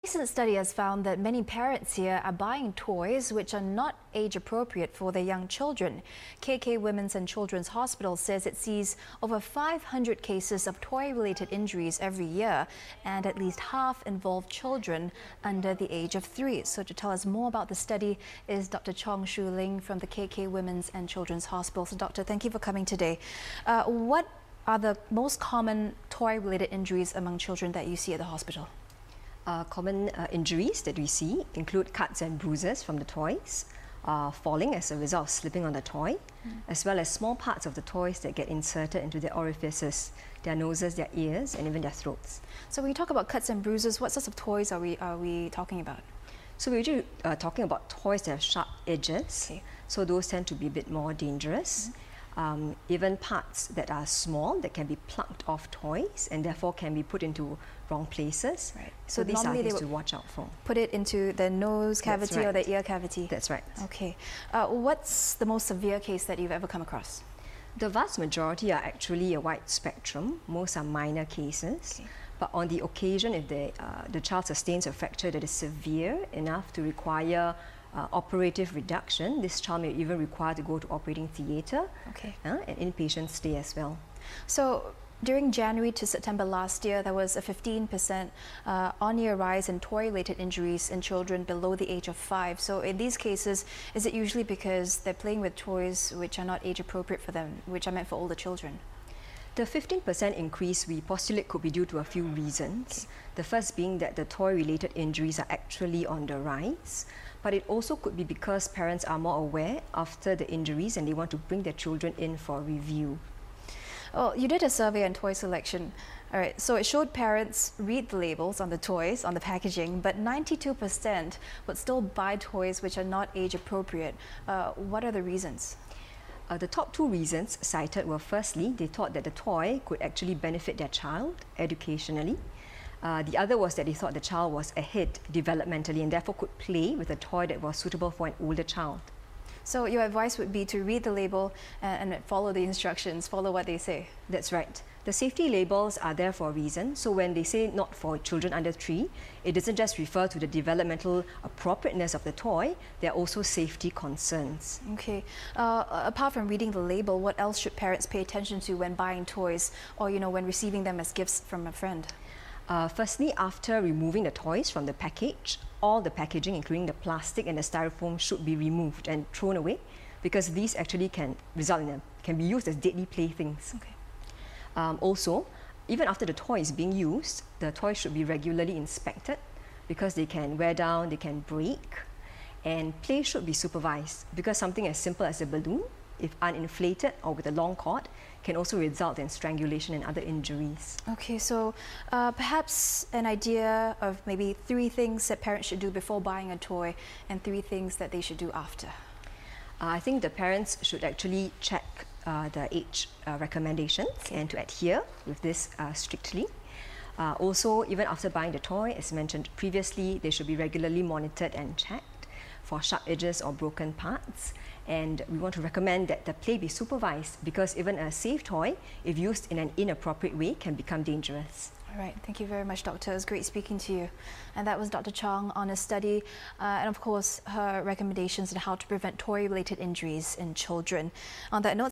A recent study has found that many parents here are buying toys which are not age appropriate for their young children. KK Women's and Children's Hospital says it sees over 500 cases of toy-related injuries every year, and at least half involve children under the age of 3. So to tell us more about the study is Dr Chong Shu Ling from the KK Women's and Children's Hospital. So doctor, thank you for coming today. What are the most common toy-related injuries among children that you see at the hospital? Common injuries that we see include cuts and bruises from the toys, falling as a result of slipping on the toy, as well as small parts of the toys that get inserted into their orifices, their noses, their ears, and even their throats. So when you talk about cuts and bruises, what sorts of toys are we talking about? So we're usually talking about toys that have sharp edges, so those tend to be a bit more dangerous. Even parts that are small that can be plucked off toys and therefore can be put into wrong places. Right. So these are things to watch out for. Put it into the nose cavity or the ear cavity? That's right. Okay. What's the most severe case that you've ever come across? The vast majority are actually a wide spectrum. Most are minor cases. Okay. But on the occasion, if the child sustains a fracture that is severe enough to require operative reduction, this child may even require to go to operating theatre and inpatient stay as well. So during January to September last year, there was a 15% on-year rise in toy-related injuries in children below the age of 5. So in these cases, is it usually because they're playing with toys which are not age appropriate for them, which are meant for older children? The 15% increase we postulate could be due to a few reasons. The first being that the toy-related injuries are actually on the rise, but it also could be because parents are more aware after the injuries and they want to bring their children in for review. Well, you did a survey on toy selection. All right, so it showed parents read the labels on the toys, on the packaging, but 92% would still buy toys which are not age appropriate. What are the reasons? The top two reasons cited were, firstly, they thought that the toy could actually benefit their child educationally. The other was that they thought the child was ahead developmentally and therefore could play with a toy that was suitable for an older child. So your advice would be to read the label and follow the instructions, follow what they say? That's right. The safety labels are there for a reason. So when they say not for children under 3, it doesn't just refer to the developmental appropriateness of the toy, there are also safety concerns. Okay. Apart from reading the label, what else should parents pay attention to when buying toys or, when receiving them as gifts from a friend? Firstly, after removing the toys from the package, all the packaging, including the plastic and the styrofoam, should be removed and thrown away because these actually can be used as deadly playthings. Okay. Also, even after the toy is being used, the toy should be regularly inspected because they can wear down, they can break, and play should be supervised because something as simple as a balloon, if uninflated or with a long cord, can also result in strangulation and other injuries. Okay, so perhaps an idea of maybe 3 things that parents should do before buying a toy and 3 things that they should do after. I think the parents should actually check the age recommendations and to adhere with this strictly. Also, even after buying the toy, as mentioned previously, they should be regularly monitored and checked for sharp edges or broken parts. And we want to recommend that the play be supervised because even a safe toy, if used in an inappropriate way, can become dangerous. All right, thank you very much, Doctor. It was great speaking to you. And that was Dr. Chong on a study and, of course, her recommendations on how to prevent toy-related injuries in children. On that note,